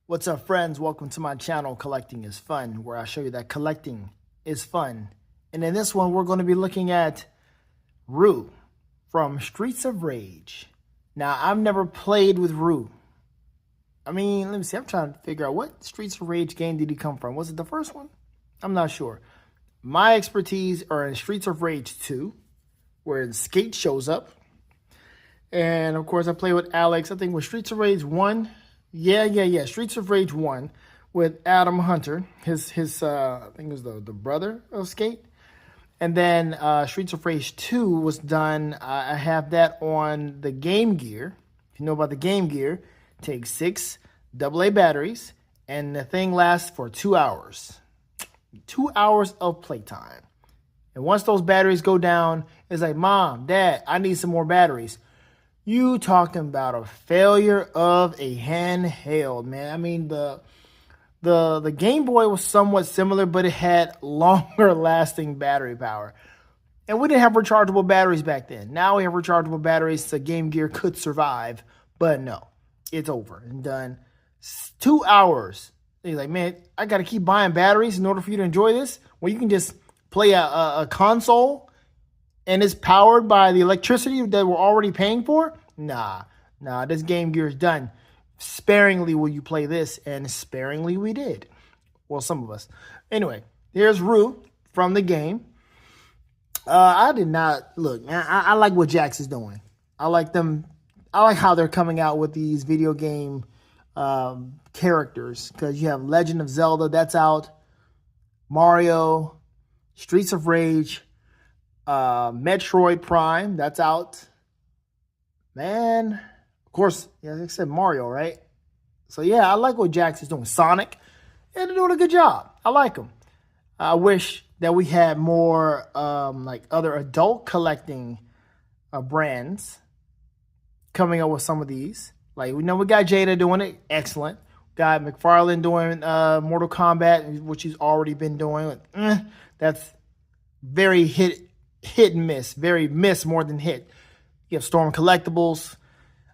What's up, friends? Welcome to my channel, Collecting is Fun, where I show you that collecting is fun. And in this one, we're going to be looking at Rue from Streets of Rage. Now, I've never played with Rue. I mean, let me see. I'm trying to figure out what Streets of Rage game did he come from. Was it the first one? I'm not sure. My expertise are in Streets of Rage 2, where Skate shows up. And, of course, I play with Alex. I think with Streets of Rage 1. Yeah. Streets of Rage 1 with Adam Hunter, his I think it was the brother of Skate. And then Streets of Rage 2 was done, I have that on the Game Gear. If you know about the Game Gear, take 6 AA batteries, and the thing lasts for 2 hours. 2 hours of playtime. And once those batteries go down, it's like, Mom, Dad, I need some more batteries. You talking about a failure of a handheld, man. I mean, the Game Boy was somewhat similar, but it had longer lasting battery power. And we didn't have rechargeable batteries back then. Now we have rechargeable batteries, so Game Gear could survive. But no, it's over and done. 2 hours. He's like, man, I got to keep buying batteries in order for you to enjoy this? Well, you can just play a console and it's powered by the electricity that we're already paying for? Nah, this Game Gear is done. Sparingly will you play this, and sparingly we did. Well, some of us. Anyway, here's Rue from the game. I did not, look, man, I like what Jakks is doing. I like them. I like how they're coming out with these video game characters, because you have Legend of Zelda, that's out. Mario, Streets of Rage, Metroid Prime, that's out. Man, of course, yeah, like I said, Mario, right? So yeah, I like what Jakks is doing. Sonic, yeah, they're doing a good job. I like them. I wish that we had more like other adult collecting brands coming up with some of these. Like, we know we got Jada doing it, excellent. Got McFarlane doing Mortal Kombat, which he's already been doing. That's very hit and miss, very miss more than hit. You have Storm Collectibles.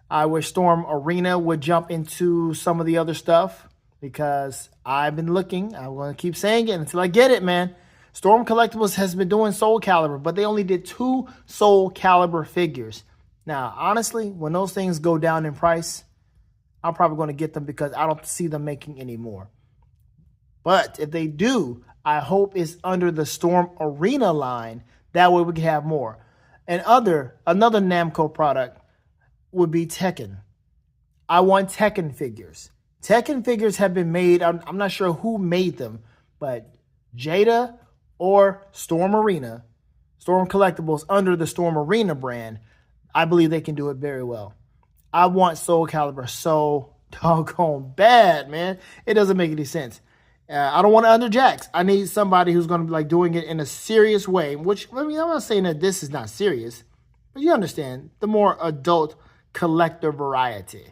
I wish Storm Arena would jump into some of the other stuff, because I've been looking. I'm going to keep saying it until I get it, man. Storm Collectibles has been doing Soul Calibur, but they only did 2 Soul Calibur figures. Now, honestly, when those things go down in price, I'm probably going to get them, because I don't see them making any more. But if they do, I hope it's under the Storm Arena line. That way we can have more. And another Namco product would be Tekken. I want Tekken figures. Tekken figures have been made. I'm not sure who made them, but Jada or Storm Arena, Storm Collectibles under the Storm Arena brand, I believe they can do it very well. I want Soul Calibur so doggone bad, man. It doesn't make any sense. I don't want it under Jakks. I need somebody who's going to be like doing it in a serious way, which, I mean, I'm not saying that this is not serious, but you understand, the more adult collector variety.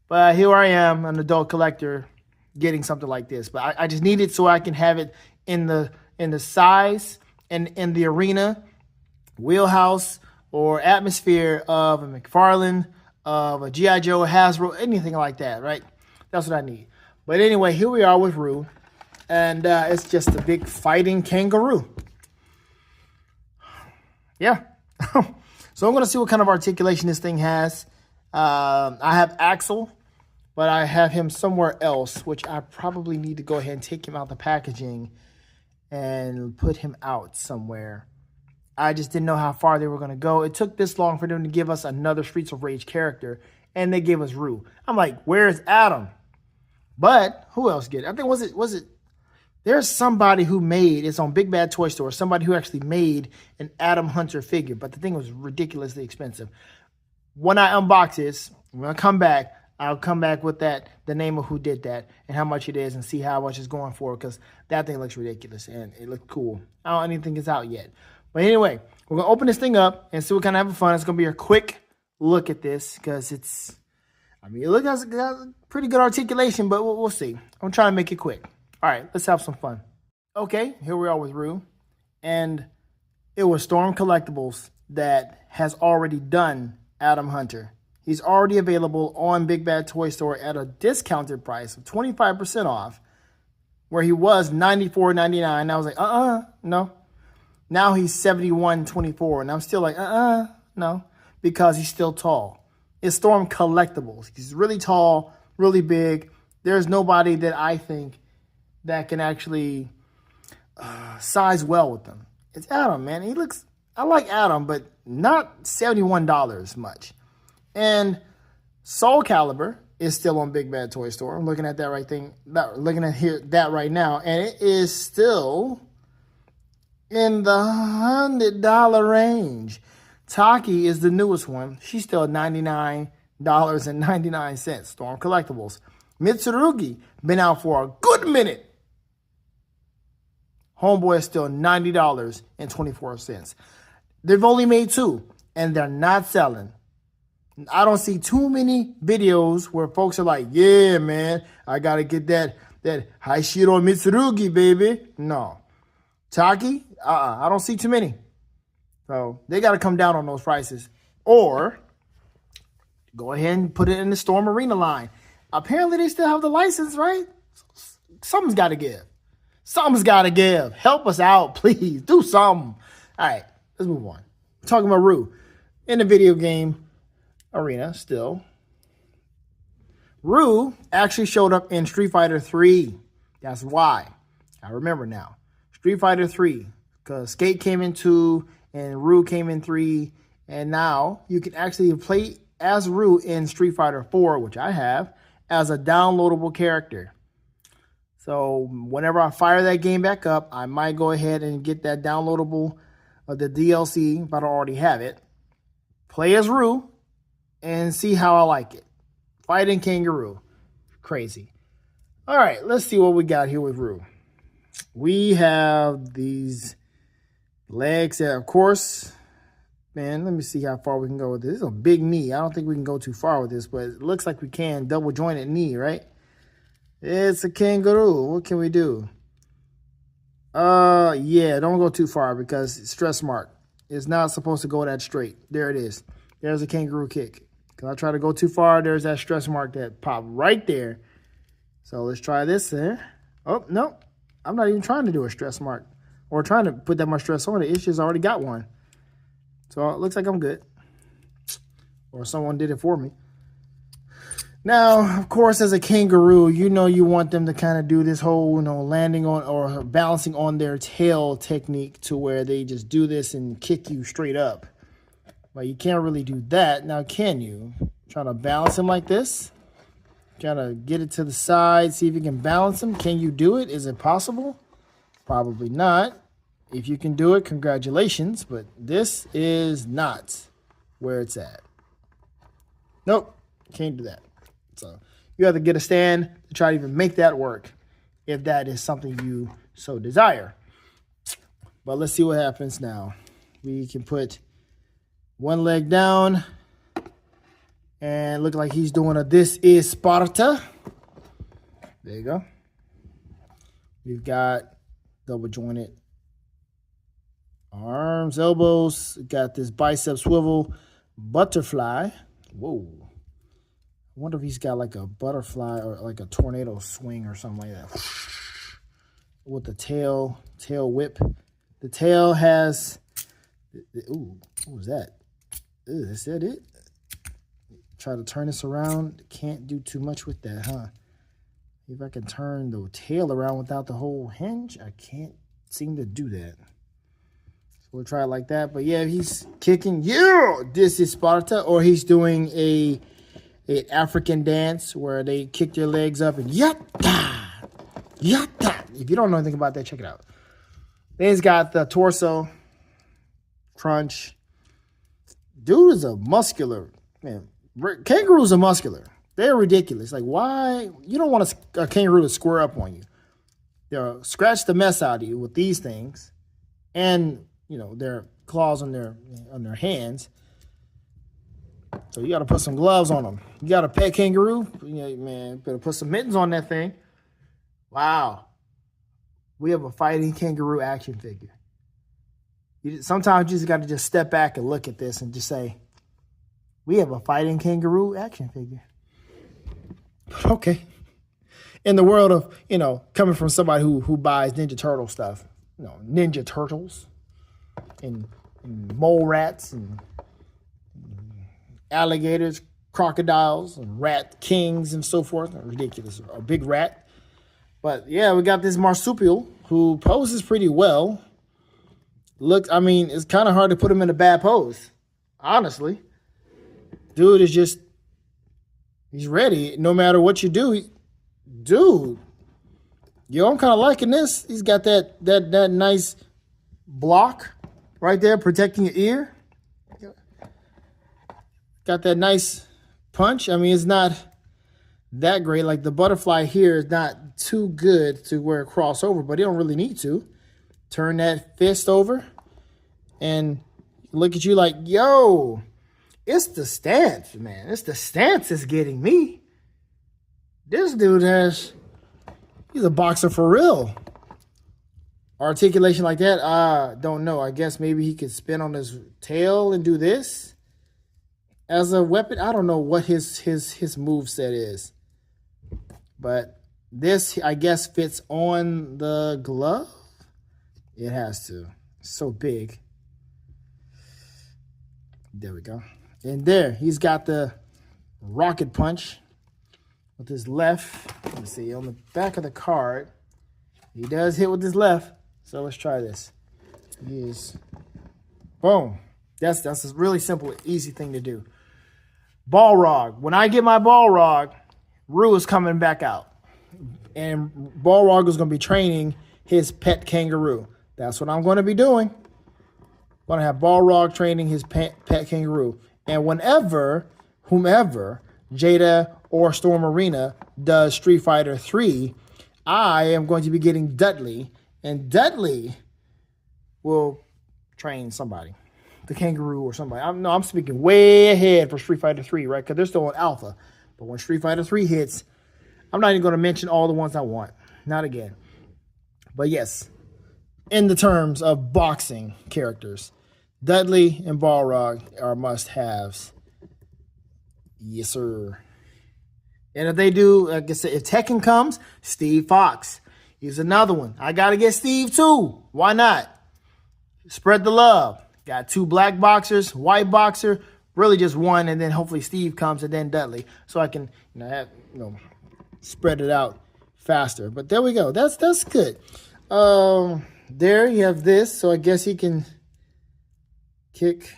But here I am, an adult collector, getting something like this. But I just need it so I can have it in the size and in the arena, wheelhouse, or atmosphere of a McFarlane, of a G.I. Joe, Hasbro, anything like that, right? That's what I need. But anyway, here we are with Rue, and it's just a big fighting kangaroo. Yeah. So I'm going to see what kind of articulation this thing has. I have Axel, but I have him somewhere else, which I probably need to go ahead and take him out the packaging and put him out somewhere. I just didn't know how far they were going to go. It took this long for them to give us another Streets of Rage character, and they gave us Rue. I'm like, where's Adam? But who else get it? I think was it there's somebody who made, it's on Big Bad Toy Store, somebody who actually made an Adam Hunter figure, but the thing was ridiculously expensive. When I unbox this, when I come back, I'll come back with the name of who did that and how much it is, and see how much it's going for, because that thing looks ridiculous and it looks cool. I don't even think it's out yet. But anyway, we're going to open this thing up and see what kind of having fun. It's going to be a quick look at this, because it's, I mean, it looks like pretty good articulation, but we'll see. I'm trying to make it quick. All right, let's have some fun. Okay, here we are with Rue. And it was Storm Collectibles that has already done Adam Hunter. He's already available on Big Bad Toy Store at a discounted price of 25% off, where he was $94.99. I was like, no. Now he's $71.24, and I'm still like, no, because he's still tall. It's Storm Collectibles. He's really tall, really big. There's nobody that I think that can actually size well with him. It's Adam, man. I like Adam, but not $71 much. And Soul Calibur is still on Big Bad Toy Store. I'm looking at that that right now, and it is still in the $100 range. Taki is the newest one. She's still $99.99. Storm Collectibles. Mitsurugi, been out for a good minute. Homeboy is still $90.24. They've only made 2, and they're not selling. I don't see too many videos where folks are like, yeah, man, I got to get that Haishiro Mitsurugi, baby. No. Taki, I don't see too many. So they got to come down on those prices. Or go ahead and put it in the Storm Arena line. Apparently they still have the license, right? Something's got to give. Something's got to give. Help us out, please. Do something. All right, let's move on. We're talking about Rue. In the video game arena still. Rue actually showed up in Street Fighter 3. That's why. I remember now. Street Fighter 3. Because Skate came in 2 and Rue came in 3. And now you can actually play as Rue in Street Fighter 4, which I have, as a downloadable character. So whenever I fire that game back up, I might go ahead and get that downloadable the DLC if I don't already have it. Play as Rue and see how I like it. Fighting Kangaroo. Crazy. All right, let's see what we got here with Rue. We have these legs that, of course, man, let me see how far we can go with this. This is a big knee. I don't think we can go too far with this, but it looks like we can. Double jointed knee, right? It's a kangaroo. What can we do? Yeah, don't go too far because it's stress mark. It's not supposed to go that straight. There it is. There's a kangaroo kick. Because I try to go too far, there's that stress mark that popped right there. So let's try this there. Oh, no. I'm not even trying to do a stress mark or trying to put that much stress on it. It's just already got one. So it looks like I'm good. Or someone did it for me. Now, of course, as a kangaroo, you know you want them to kind of do this whole, landing on or balancing on their tail technique to where they just do this and kick you straight up. But you can't really do that. Now, can you? Try to balance them like this. Try to get it to the side, see if you can balance them. Can you do it? Is it possible? Probably not. If you can do it, congratulations. But this is not where it's at. Nope, can't do that. So you have to get a stand to try to even make that work if that is something you so desire. But let's see what happens now. We can put one leg down and look like he's doing a This Is Sparta. There you go. We've got double jointed arms, elbows. Got this bicep swivel butterfly. Whoa. I wonder if he's got like a butterfly or like a tornado swing or something like that. With the tail whip. The tail has, ooh, what was that? Ooh, is that it? Try to turn this around. Can't do too much with that, huh? If I can turn the tail around without the whole hinge, I can't seem to do that. So we'll try it like that. But yeah, he's kicking, This Is Sparta, or he's doing an African dance where they kick their legs up and yatta. If you don't know anything about that, check it out. Then he's got the torso crunch. Dude is a muscular man. Kangaroos are muscular. They're ridiculous. Like, why? You don't want a kangaroo to square up on you. They'll scratch the mess out of you with these things, and their claws on their hands. So you got to put some gloves on them. You got a pet kangaroo, man. Better put some mittens on that thing. Wow, we have a fighting kangaroo action figure. Sometimes you just got to just step back and look at this and just say, we have a fighting kangaroo action figure. Okay. In the world of, coming from somebody who buys Ninja Turtle stuff, Ninja Turtles and mole rats and alligators, crocodiles, and rat kings and so forth. Ridiculous. A big rat. But yeah, we got this marsupial who poses pretty well. It's kind of hard to put him in a bad pose, honestly. Dude is just, he's ready. No matter what you do, dude, I'm kind of liking this. He's got that nice block right there protecting your ear. Got that nice punch. It's not that great. Like the butterfly here is not too good to where it cross over, but you don't really need to. Turn that fist over and look at you like, yo, it's the stance, man. It's the stance that's getting me. This dude he's a boxer for real. Articulation like that, don't know. I guess maybe he could spin on his tail and do this as a weapon. I don't know what his moveset is. But this, I guess, fits on the glove. It has to. It's so big. There we go. And there, he's got the rocket punch with his left. Let's see, on the back of the card, he does hit with his left. So let's try this. Boom. That's a really simple, easy thing to do. Balrog. When I get my Balrog, Rue is coming back out. And Balrog is going to be training his pet kangaroo. That's what I'm going to be doing. I'm going to have Balrog training his pet kangaroo. And whomever, Jada or Storm Arena does Street Fighter 3, I am going to be getting Dudley. And Dudley will train somebody. The kangaroo or somebody. I'm speaking way ahead for Street Fighter 3, right? Because they're still on alpha. But when Street Fighter 3 hits, I'm not even going to mention all the ones I want. Not again. But yes, in the terms of boxing characters, Dudley and Balrog are must-haves. Yes, sir. And if they do, like I said, if Tekken comes, Steve Fox. He's another one. I got to get Steve too. Why not? Spread the love. Got 2 black boxers, white boxer, really just one, and then hopefully Steve comes and then Dudley. So I can spread it out faster. But there we go. That's good. There you have this. So I guess he can kick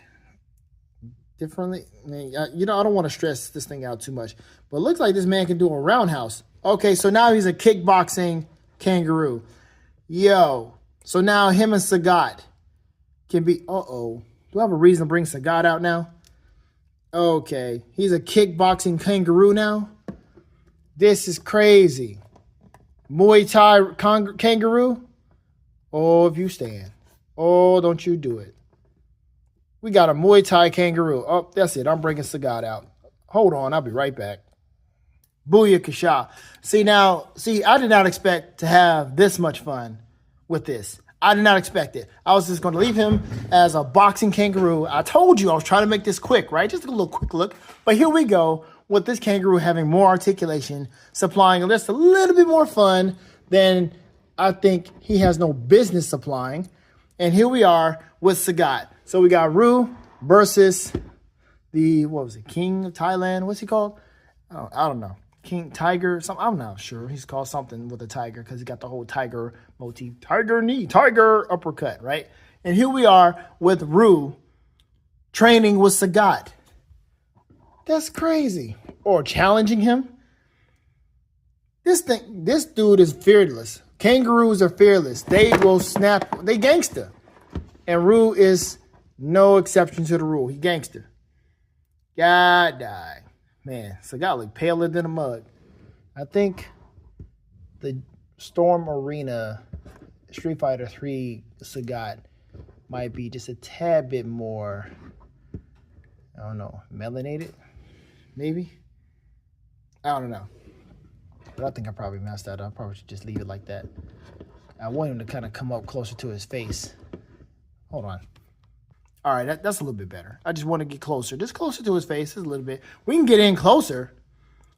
differently. I don't want to stress this thing out too much. But it looks like this man can do a roundhouse. Okay, so now he's a kickboxing kangaroo. Yo. So now him and Sagat can be... Uh-oh. Do I have a reason to bring Sagat out now? Okay. He's a kickboxing kangaroo now? This is crazy. Muay Thai kangaroo? Oh, if you stand. Oh, don't you do it. We got a Muay Thai kangaroo. Oh, that's it. I'm bringing Sagat out. Hold on. I'll be right back. Booyakasha. See, I did not expect to have this much fun with this. I did not expect it. I was just going to leave him as a boxing kangaroo. I told you I was trying to make this quick, right? Just a little quick look. But here we go with this kangaroo having more articulation, supplying just a little bit more fun than I think he has no business supplying. And here we are with Sagat. So we got Rue versus the, King of Thailand? What's he called? I don't know. King Tiger, I'm not sure. He's called something with a tiger because he got the whole tiger motif. Tiger knee, tiger uppercut, right? And here we are with Rue training with Sagat. That's crazy. Or challenging him. This dude is fearless. Kangaroos are fearless. They will snap. They gangster. And Rue is no exception to the rule. He gangster. God die. Man, Sagat look paler than a mug. I think the Storm Arena Street Fighter 3 Sagat might be just a tad bit more, I don't know, melanated, maybe? I don't know. But I think I probably messed that up. I probably should just leave it like that. I want him to kind of come up closer to his face. Hold on. All right, that's a little bit better. I just want to get closer, just closer to his face, just a little bit. We can get in closer,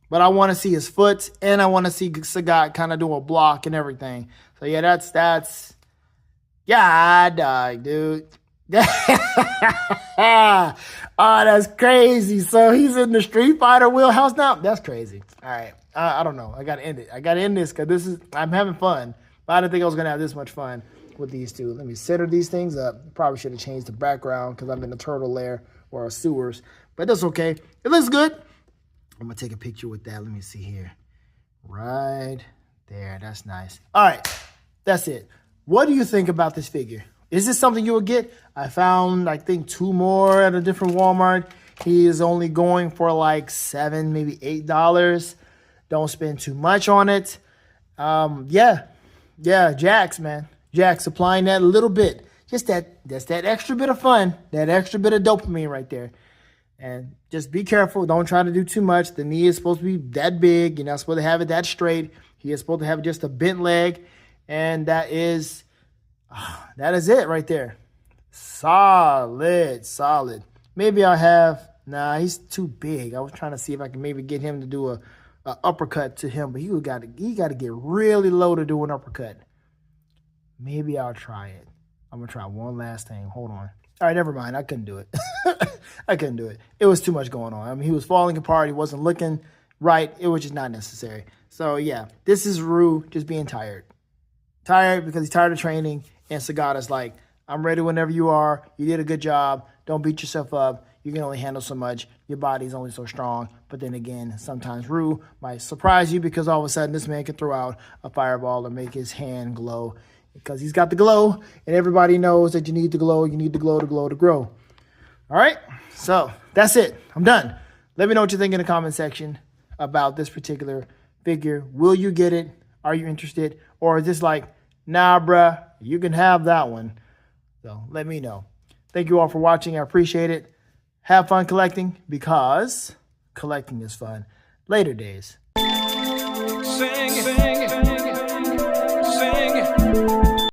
but I want to see his foot, and I want to see Sagat kind of do a block and everything. So yeah, that's yeah, dog, dude. Oh, that's crazy. So he's in the Street Fighter wheelhouse now. That's crazy. All right, I don't know. I gotta end it. I gotta end this because I'm having fun, but I didn't think I was gonna have this much fun with these two. Let me center these things up. Probably should have changed the background because I'm in the turtle lair or a sewers, but that's okay. It looks good. I'm gonna take a picture with that. Let me see here. Right there. That's nice. All right, that's it. What do you think about this figure? Is this something you would get? I found, I think, 2 more at a different Walmart. He is only going for like $7, maybe $8. Don't spend too much on it. Yeah, Jakks, man. Jakks supplying that a little bit. Just that extra bit of fun, that extra bit of dopamine right there. And just be careful. Don't try to do too much. The knee is supposed to be that big. You're not supposed to have it that straight. He is supposed to have just a bent leg. And that is it right there. Solid. Maybe I'll have, he's too big. I was trying to see if I can maybe get him to do a uppercut to him, but he got to get really low to do an uppercut. Maybe I'll try it. I'm going to try one last thing. Hold on. All right, never mind. I couldn't do it. I couldn't do it. It was too much going on. I mean, he was falling apart. He wasn't looking right. It was just not necessary. So, yeah, this is Rue just being tired. Tired because he's tired of training. And Sagata's like, I'm ready whenever you are. You did a good job. Don't beat yourself up. You can only handle so much. Your body's only so strong. But then again, sometimes Rue might surprise you because all of a sudden this man can throw out a fireball or make his hand glow because he's got the glow. And everybody knows that you need the glow. You need the glow to grow. All right? So that's it. I'm done. Let me know what you think in the comment section about this particular figure. Will you get it? Are you interested? Or is this like, nah, bruh, you can have that one. So let me know. Thank you all for watching. I appreciate it. Have fun collecting because collecting is fun. Later days. Sing, sing, sing.